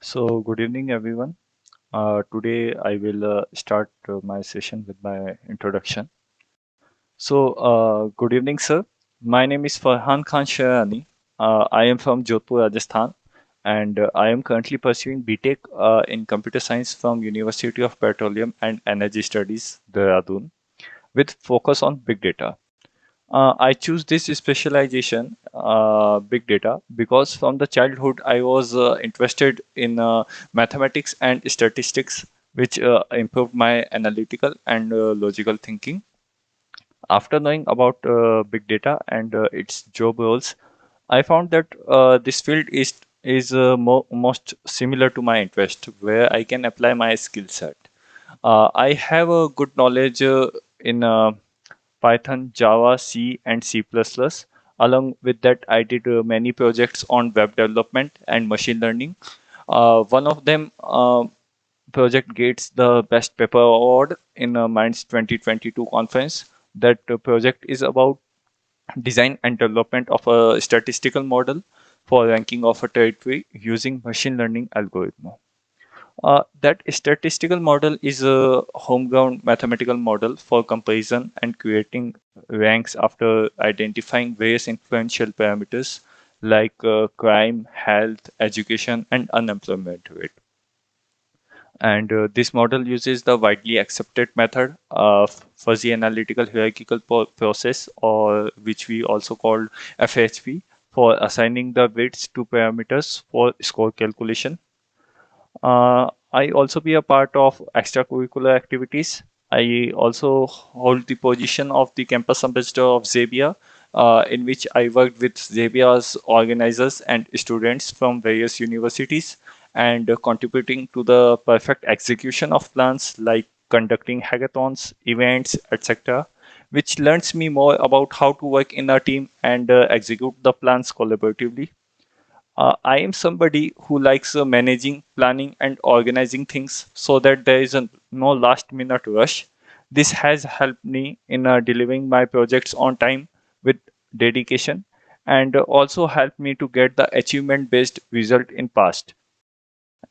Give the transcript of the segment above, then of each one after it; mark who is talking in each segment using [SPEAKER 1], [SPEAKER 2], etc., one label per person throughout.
[SPEAKER 1] So, good evening, everyone. Today, I will start my session with my introduction. Good evening, sir. My name is Farhan Khan Shahrani. I am from Jodhpur, Rajasthan, and I am currently pursuing BTech in Computer Science from University of Petroleum and Energy Studies, Dehradun, with focus on big data. I choose this specialization, big data, because from the childhood I was interested in mathematics and statistics, which improved my analytical and logical thinking. After knowing about big data and its job roles, I found that this field is most similar to my interest, where I can apply my skill set. I have a good knowledge in Python, Java, C, and C++. Along with that, I did many projects on web development and machine learning. One of them project gets the Best Paper Award in Minds 2022 conference. That project is about design and development of a statistical model for ranking of a territory using machine learning algorithm. That statistical model is a homegrown mathematical model for comparison and creating ranks after identifying various influential parameters like crime, health, education, and unemployment rate. And this model uses the widely accepted method of fuzzy analytical hierarchical process, or which we also call FHP, for assigning the weights to parameters for score calculation. I also be a part of extracurricular activities. I also hold the position of the campus ambassador of Xavier, in which I worked with Xavier's organizers and students from various universities and contributing to the perfect execution of plans like conducting hackathons, events, etc., which learns me more about how to work in a team and execute the plans collaboratively. I am somebody who likes managing, planning, and organizing things so that there is no last minute rush. This has helped me in delivering my projects on time with dedication and also helped me to get the achievement based result in past.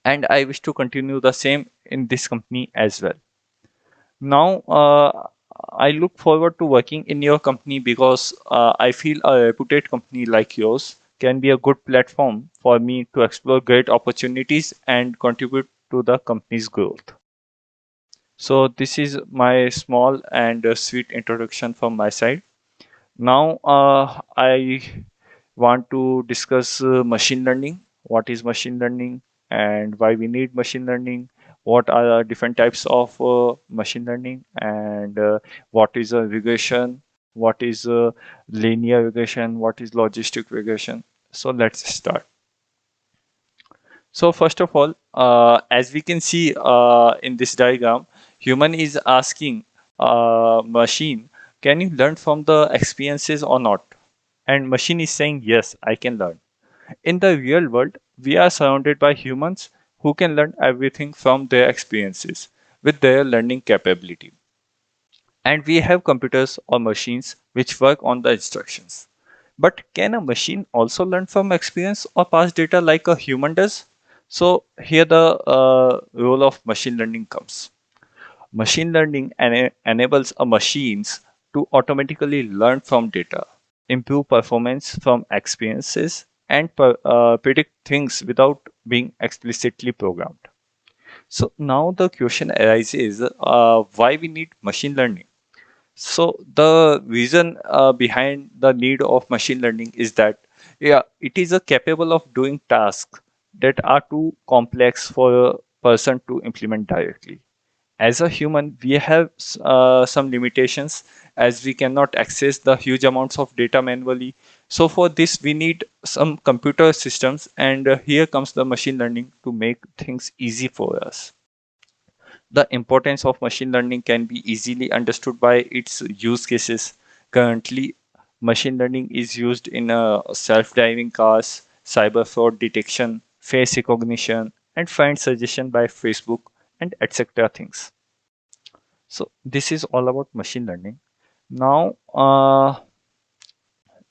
[SPEAKER 1] And I wish to continue the same in this company as well. Now, I look forward to working in your company because I feel a reputed company like yours can be a good platform for me to explore great opportunities and contribute to the company's growth. So, this is my small and sweet introduction from my side. Now, I want to discuss machine learning. What is machine learning and why we need machine learning? What are the different types of machine learning and what is a regression? What is linear regression? What is logistic regression? So let's start. So first of all, as we can see in this diagram, human is asking machine, can you learn from the experiences or not? And machine is saying, yes, I can learn. In the real world, we are surrounded by humans who can learn everything from their experiences with their learning capability. And we have computers or machines which work on the instructions. But can a machine also learn from experience or pass data like a human does? So here the role of machine learning comes. Machine learning enables a machines to automatically learn from data, improve performance from experiences, and predict things without being explicitly programmed. So now the question arises, why we need machine learning? So the reason behind the need of machine learning is that, yeah, it is capable of doing tasks that are too complex for a person to implement directly. As a human, we have some limitations as we cannot access the huge amounts of data manually. So for this, we need some computer systems, and here comes the machine learning to make things easy for us. The importance of machine learning can be easily understood by its use cases. Currently, machine learning is used in self-driving cars, cyber fraud detection, face recognition, and find suggestion by Facebook, and etc. things. So this is all about machine learning. Now,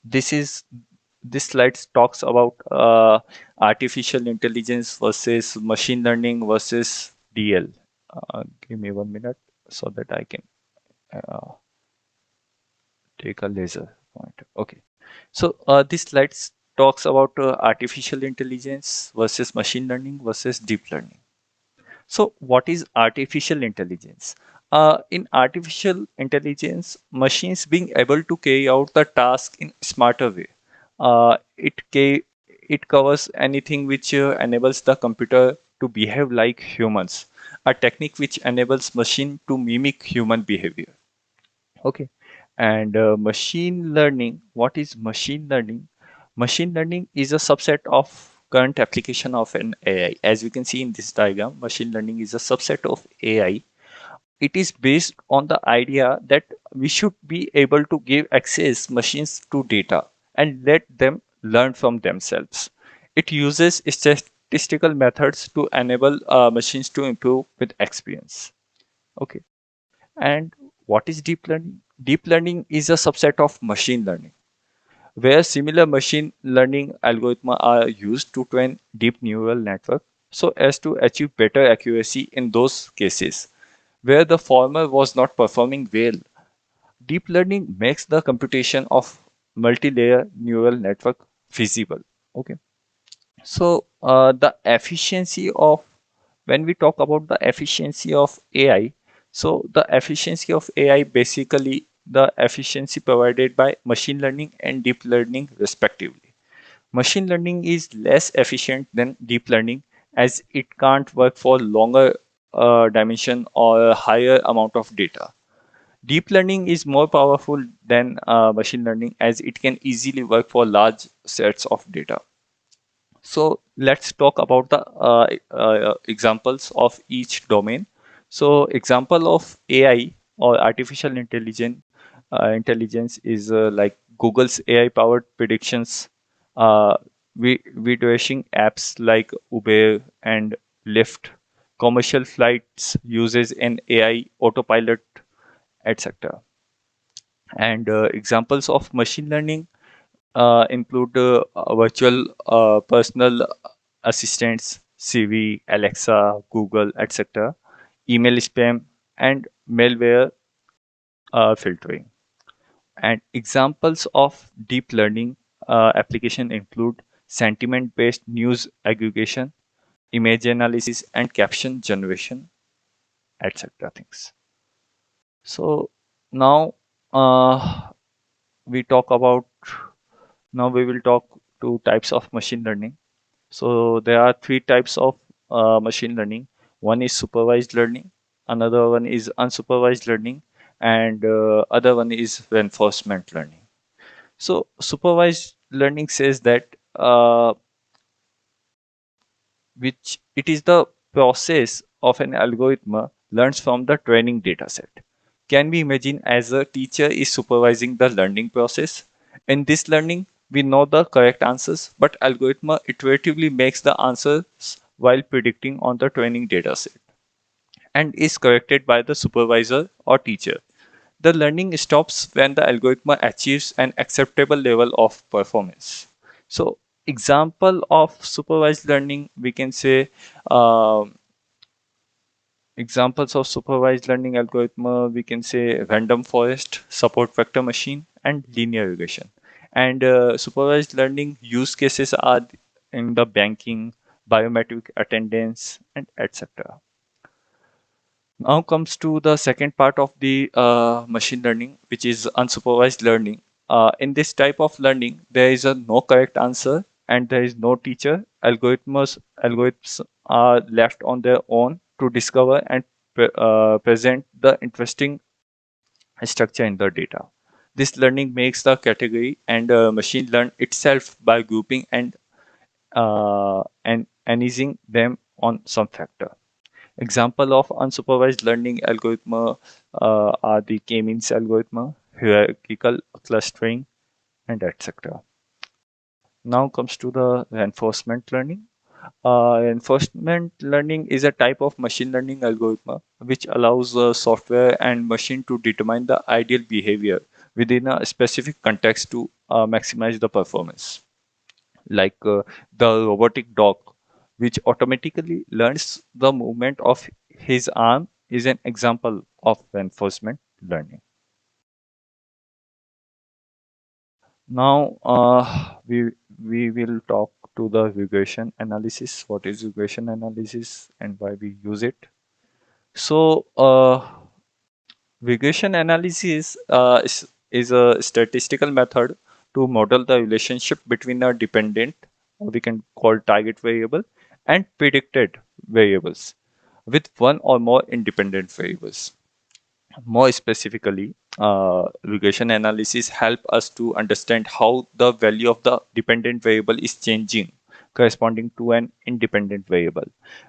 [SPEAKER 1] this is this slide talks about artificial intelligence versus machine learning versus DL. Give me 1 minute so that I can uh, take a laser pointer. Okay. So this slide talks about artificial intelligence versus machine learning versus deep learning. So what is artificial intelligence? In artificial intelligence, machines being able to carry out the task in smarter way. It covers anything which enables the computer to behave like humans, a technique which enables machine to mimic human behavior. Okay. And machine learning, what is machine learning? Machine learning is a subset of current application of an AI. As we can see in this diagram, machine learning is a subset of AI. It is based on the idea that we should be able to give access machines to data and let them learn from themselves. It uses statistical methods to enable machines to improve with experience. Okay. And what is deep learning? Deep learning is a subset of machine learning, where similar machine learning algorithms are used to train deep neural network so as to achieve better accuracy in those cases where the former was not performing well. Deep learning makes the computation of multi-layer neural network feasible. Okay. So the efficiency of when we talk about the efficiency of AI, so the efficiency of AI basically the efficiency provided by machine learning and deep learning respectively. Machine learning is less efficient than deep learning as it can't work for longer dimension or a higher amount of data. Deep learning is more powerful than machine learning as it can easily work for large sets of data. So let's talk about the examples of each domain. So example of AI or artificial intelligence is like Google's AI-powered predictions, uh, videoing apps like Uber and Lyft, commercial flights uses an AI autopilot, etc. And examples of machine learning include virtual personal assistants, Siri, Alexa, Google, etc., email spam, and malware filtering. And examples of deep learning application include sentiment-based news aggregation, image analysis, and caption generation, etc. Things. So now we talk about now we will talk to types of machine learning. So there are three types of machine learning. One is supervised learning, another one is unsupervised learning, and other one is reinforcement learning. So supervised learning says that which it is the process of an algorithm learns from the training data set. Can we imagine as a teacher is supervising the learning process? In this learning, we know the correct answers, but algorithm iteratively makes the answers while predicting on the training data set and is corrected by the supervisor or teacher. The learning stops when the algorithm achieves an acceptable level of performance. So, example of supervised learning, we can say examples of supervised learning algorithm, we can say random forest, support vector machine, and linear regression. And supervised learning use cases are in the banking, biometric attendance, and etc. Now comes to the second part of the machine learning, which is unsupervised learning. In this type of learning, there is a no correct answer and there is no teacher. Algorithms are left on their own to discover and present the interesting structure in the data. This learning makes the category and machine learn itself by grouping and analyzing them on some factor. Example of unsupervised learning algorithm are the K-means algorithm, hierarchical clustering, and etc. Now comes to the reinforcement learning. Reinforcement learning is a type of machine learning algorithm which allows software and machine to determine the ideal behavior within a specific context to maximize the performance. like the robotic dog, which automatically learns the movement of his arm, is an example of reinforcement learning. Now, we will talk to the regression analysis. What is regression analysis and why we use it? So, regression analysis is a statistical method to model the relationship between a dependent, or we can call target variable, and predicted variables with one or more independent variables. More specifically, regression analysis help us to understand how the value of the dependent variable is changing corresponding to an independent variable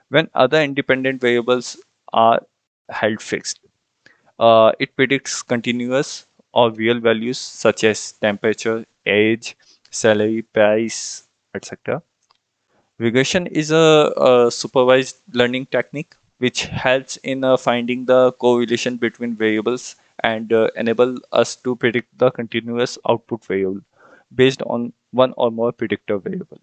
[SPEAKER 1] when other independent variables are held fixed. It predicts continuous or real values such as temperature, age, salary, price, etc. Regression is a supervised learning technique which helps in finding the correlation between variables and enable us to predict the continuous output variable based on one or more predictor variable.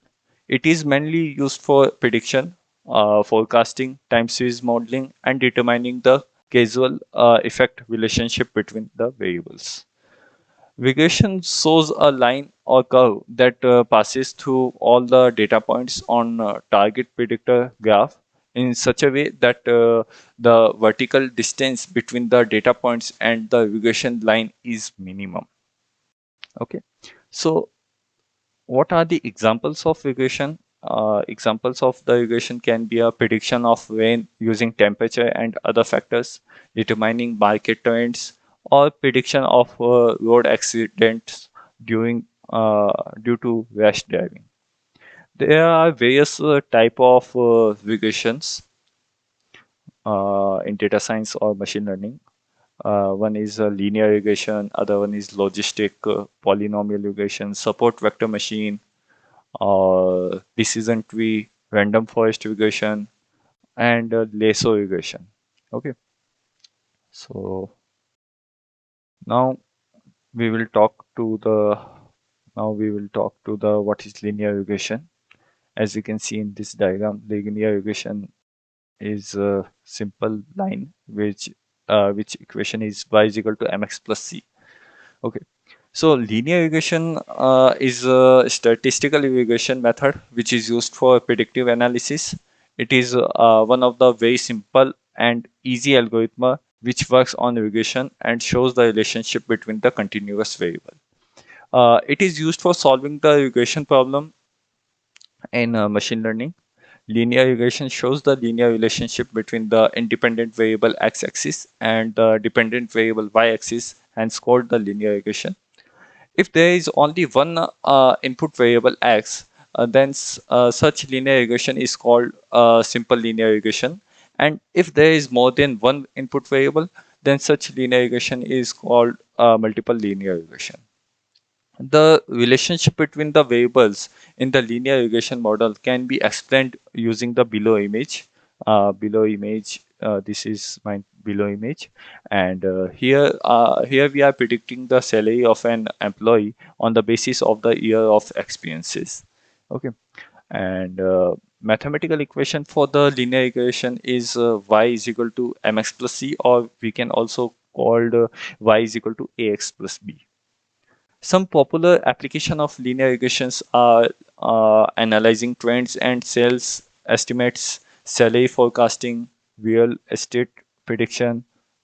[SPEAKER 1] It is mainly used for prediction, forecasting, time series modeling, and determining the causal effect relationship between the variables. Regression shows a line or curve that passes through all the data points on target predictor graph in such a way that the vertical distance between the data points and the regression line is minimum. Okay, so what are the examples of regression? Examples of the regression can be a prediction of rain using temperature and other factors, determining market trends, or prediction of road accidents during due to rash driving. There are various type of regressions in data science or machine learning. One is linear regression, other one is logistic polynomial regression, support vector machine, or decision tree, random forest regression, and lasso regression. Okay, so now we will talk to the what is linear regression. As you can see in this diagram, linear regression is a simple line which equation is y is equal to mx plus c. Okay. So linear regression is a statistical regression method which is used for predictive analysis. It is one of the very simple and easy algorithm which works on regression and shows the relationship between the continuous variable. It is used for solving the regression problem in machine learning. Linear regression shows the linear relationship between the independent variable x-axis and the dependent variable y-axis, hence called the linear regression. If there is only one input variable x, then such linear regression is called simple linear regression. And if there is more than one input variable, then such linear regression is called multiple linear regression. The relationship between the variables in the linear regression model can be explained using the below image. This is my below image, and here we are predicting the salary of an employee on the basis of the year of experiences. Okay, and mathematical equation for the linear regression is y is equal to mx plus c, or we can also called y is equal to ax plus b. Some popular application of linear regressions are analyzing trends and sales estimates, salary forecasting, real estate prediction,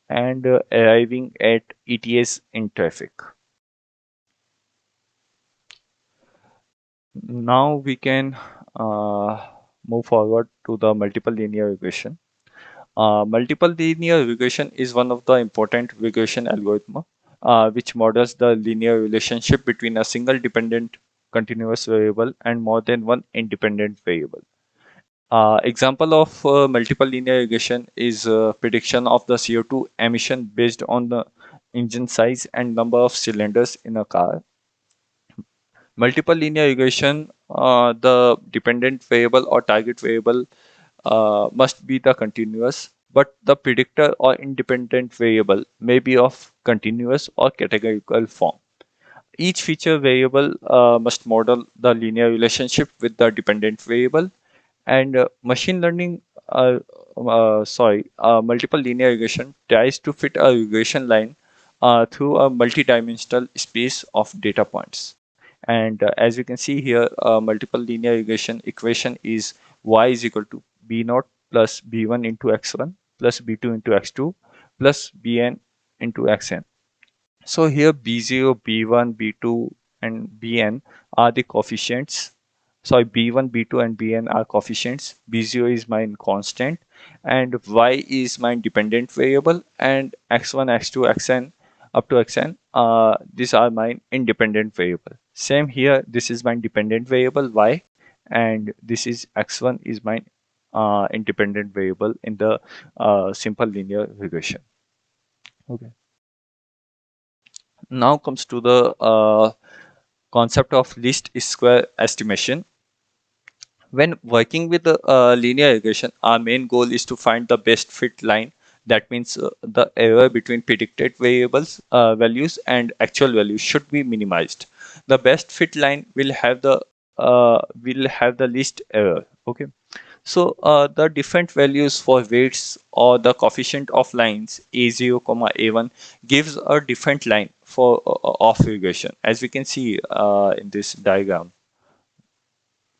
[SPEAKER 1] and arriving at ETAs in traffic. Now we can move forward to the multiple linear regression. Multiple linear regression is one of the important regression algorithm which models the linear relationship between a single dependent continuous variable and more than one independent variable. Example of multiple linear regression is prediction of the CO2 emission based on the engine size and number of cylinders in a car. Multiple linear regression, the dependent variable or target variable must be the continuous, but the predictor or independent variable may be of continuous or categorical form. Each feature variable must model the linear relationship with the dependent variable, and machine learning, multiple linear regression tries to fit a regression line through a multi-dimensional space of data points. And as you can see here, multiple linear regression equation is y is equal to b naught plus b1 into x1 plus b2 into x2 plus bn into xn. So here b0, b1, b2, and bn are the coefficients. Sorry, b1, b2, and bn are coefficients. b0 is my constant, and y is my dependent variable, and x1, x2, xn up to xn, these are my independent variable. Same here, this is my dependent variable y, and this is x1 is my independent variable in the simple linear regression. Okay. Now comes to the concept of least square estimation. When working with the linear regression, our main goal is to find the best fit line. That means the error between predicted variables values and actual values should be minimized. The best fit line will have the least error. Okay. So the different values for weights or the coefficient of lines a0, a1 gives a different line for of regression, as we can see in this diagram.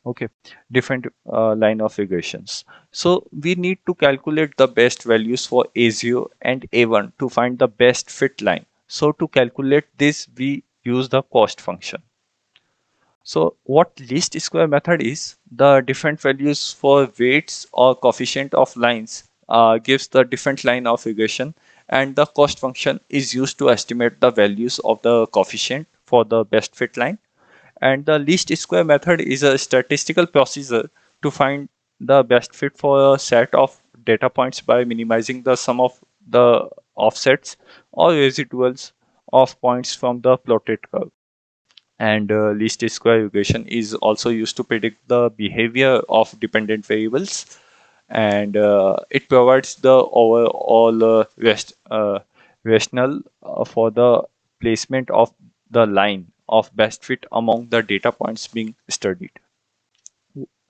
[SPEAKER 1] Okay, different line of regressions. So we need to calculate the best values for a0 and a1 to find the best fit line. So to calculate this, we use the cost function. So what least square method is, the different values for weights or coefficient of lines gives the different line of regression, and the cost function is used to estimate the values of the coefficient for the best fit line. And the least square method is a statistical procedure to find the best fit for a set of data points by minimizing the sum of the offsets or residuals of points from the plotted curve. And least square regression is also used to predict the behavior of dependent variables, and it provides the overall rationale for the placement of the line of best fit among the data points being studied.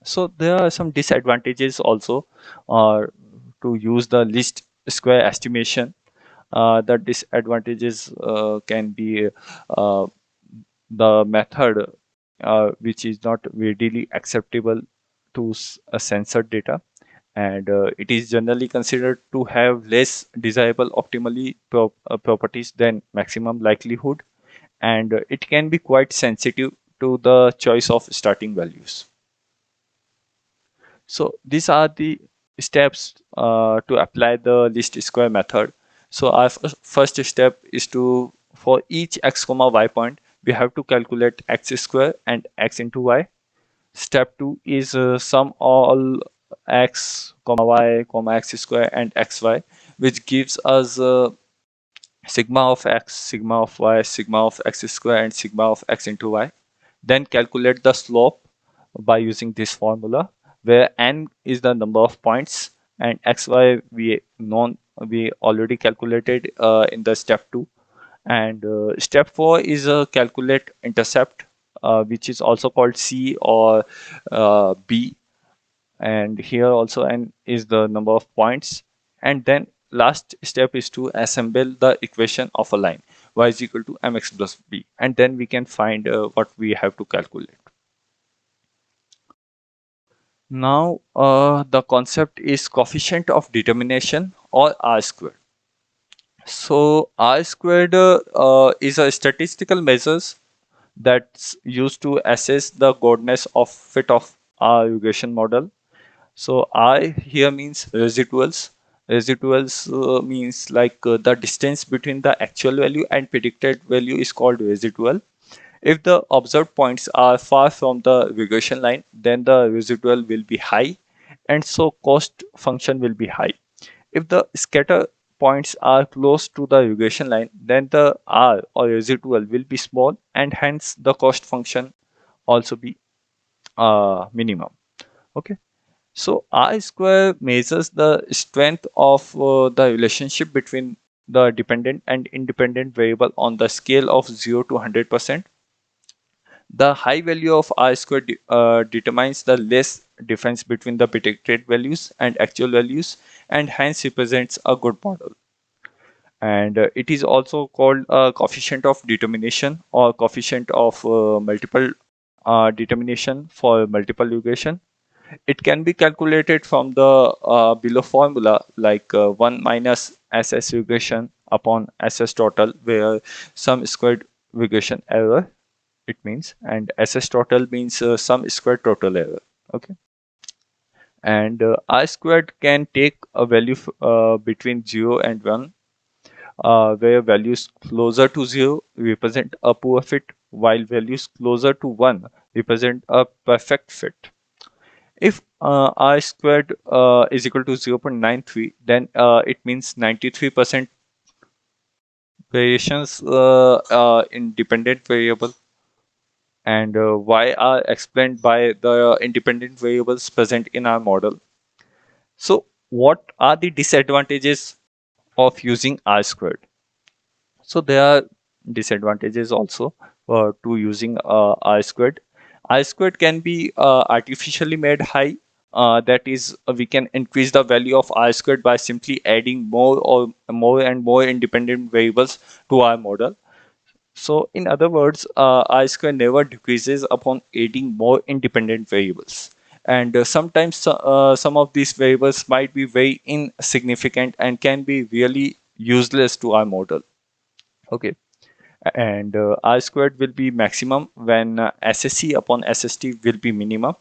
[SPEAKER 1] So there are some disadvantages also to use the least square estimation. The disadvantages can be the method which is not readily acceptable to censored data, and it is generally considered to have less desirable optimally properties than maximum likelihood, and it can be quite sensitive to the choice of starting values. So these are the steps to apply the least square method. So our first step is to, for each x comma y point, we have to calculate x square and x into y. Step 2 is sum all x comma y comma x square and xy, which gives us sigma of x, sigma of y, sigma of x square, and sigma of x into y. Then calculate the slope by using this formula, where n is the number of points and xy we already calculated in the step 2. And step 4 is calculate intercept, which is also called c or b, and here also n is the number of points. And then last step is to assemble the equation of a line y is equal to mx plus b, and then we can find what we have to calculate. Now the concept is coefficient of determination, or r squared. So r squared is a statistical measures that's used to assess the godness of fit of our regression model. So I here means residuals. Residuals means like the distance between the actual value and predicted value is called residual. If the observed points are far from the regression line, then the residual will be high, and so cost function will be high. If the scatter points are close to the regression line, then the R or residual will be small, and hence the cost function also be minimum. Okay. So R square measures the strength of the relationship between the dependent and independent variable on the scale of 0 to 100%. The high value of R square determines the less difference between the predicted values and actual values, and hence represents a good model. And it is also called a coefficient of determination or coefficient of multiple determination for multiple regression. It can be calculated from the below formula, like 1 minus SS regression upon SS total, where sum squared regression error it means, and SS total means sum squared total error. Okay. And R squared can take a value between 0 and 1, where values closer to 0 represent a poor fit, while values closer to 1 represent a perfect fit. If R squared is equal to 0.93, then it means 93% variations in dependent variable, and why are explained by the independent variables present in our model. So, what are the disadvantages of using R squared? So there are disadvantages also to using R squared. R squared can be artificially made high. That is, we can increase the value of R squared by simply adding more and more independent variables to our model. So in other words, R square never decreases upon adding more independent variables. And sometimes some of these variables might be very insignificant and can be really useless to our model. Okay. And R squared will be maximum when SSE upon SST will be minimum.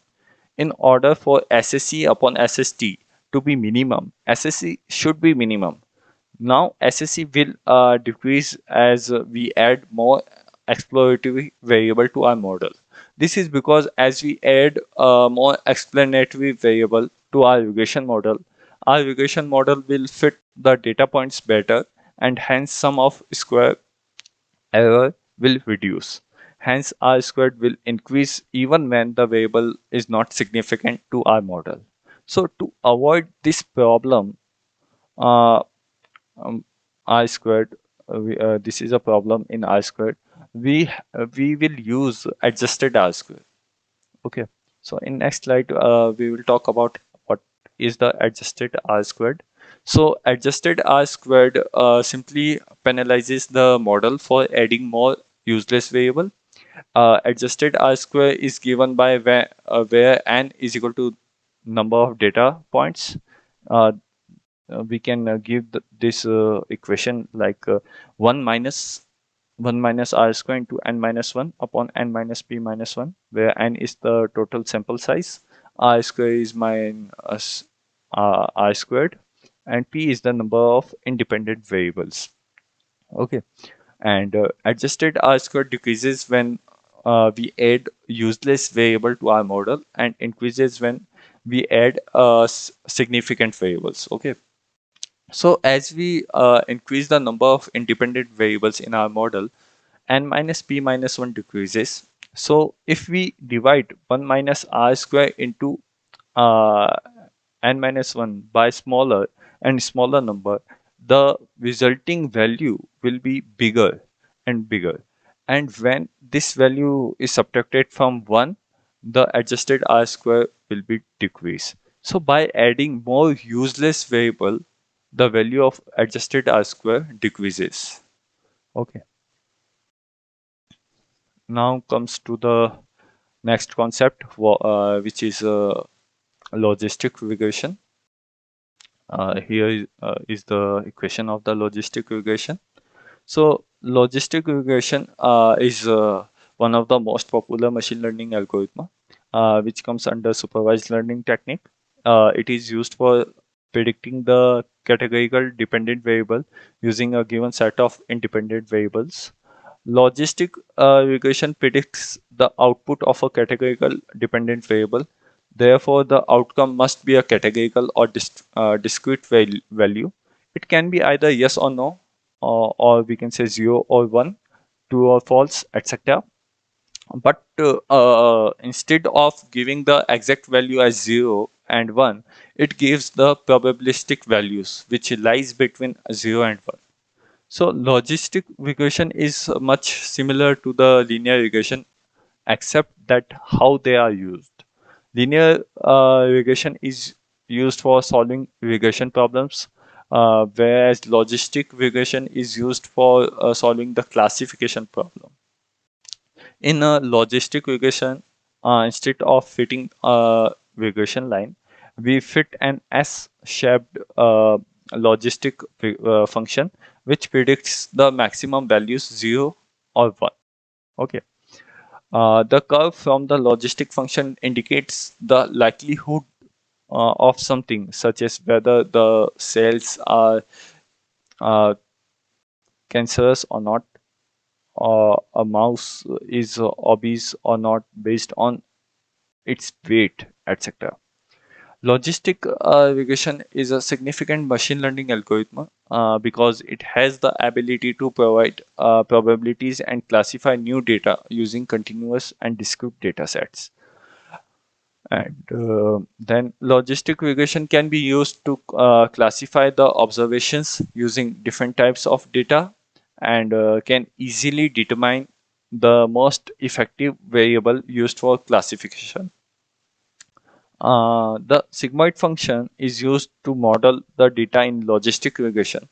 [SPEAKER 1] In order for SSE upon SST to be minimum, SSE should be minimum. Now SSE will decrease as we add more exploratory variable to our model. This is because as we add more explanatory variable to our regression model will fit the data points better, and hence sum of square error will reduce. Hence, R squared will increase even when the variable is not significant to our model. So, to avoid this problem, uh, R squared, this is a problem in R squared, we will use adjusted R squared. Okay. So, in next slide, we will talk about what is the adjusted R squared. So adjusted R squared simply penalizes the model for adding more useless variable. Adjusted R square is given by where n is equal to number of data points. Uh, we can give this equation like 1 minus 1 minus r square into n minus 1 upon n minus p minus 1, where n is the total sample size, r square is my r squared, and p is the number of independent variables. Okay. And adjusted r squared decreases when we add useless variable to our model, and increases when we add significant variables. Okay. So as we increase the number of independent variables in our model, n minus p minus 1 decreases. So if we divide 1 minus r square into uh, n minus 1 by smaller and smaller number, the resulting value will be bigger and bigger. And when this value is subtracted from 1, the adjusted r square will be decreased. So by adding more useless variable, the value of adjusted R square decreases. Okay. Now comes to the next concept, which is logistic regression. Here is the equation of the logistic regression. So logistic regression is one of the most popular machine learning algorithm, which comes under supervised learning technique. It is used for predicting the categorical dependent variable using a given set of independent variables. Logistic regression predicts the output of a categorical dependent variable. Therefore, the outcome must be a categorical or discrete value. It can be either yes or no, or we can say 0 or 1, true or false, etc. But instead of giving the exact value as 0 and 1, it gives the probabilistic values, which lies between 0 and 1. So logistic regression is much similar to the linear regression except that how they are used. Linear regression is used for solving regression problems, whereas logistic regression is used for solving the classification problem. In a logistic regression, instead of fitting a regression line, we fit an S-shaped logistic function which predicts the maximum values 0 or 1. Okay. The curve from the logistic function indicates the likelihood of something, such as whether the cells are uh, cancerous or not, or a mouse is obese or not based on its weight, etc. Logistic regression is a significant machine learning algorithm because it has the ability to provide probabilities and classify new data using continuous and discrete data sets. And then logistic regression can be used to classify the observations using different types of data and can easily determine the most effective variable used for classification. The sigmoid function is used to model the data in logistic regression.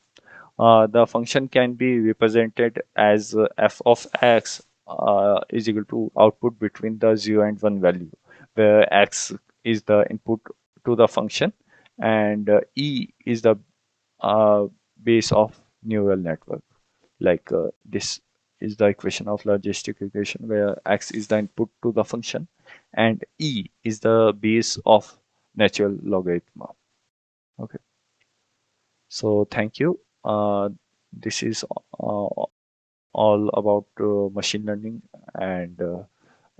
[SPEAKER 1] The function can be represented as f of x is equal to output between the 0 and 1 value, where x is the input to the function and e is the uh, base of neural network. Like this is the equation of logistic regression where x is the input to the function and e is the base of natural logarithm. Okay, so thank you. This is all about machine learning, and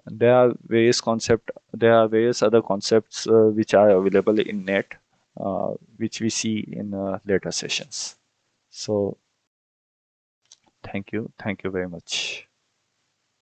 [SPEAKER 1] there are various other concepts which are available in net, which we see in later sessions. So thank you very much.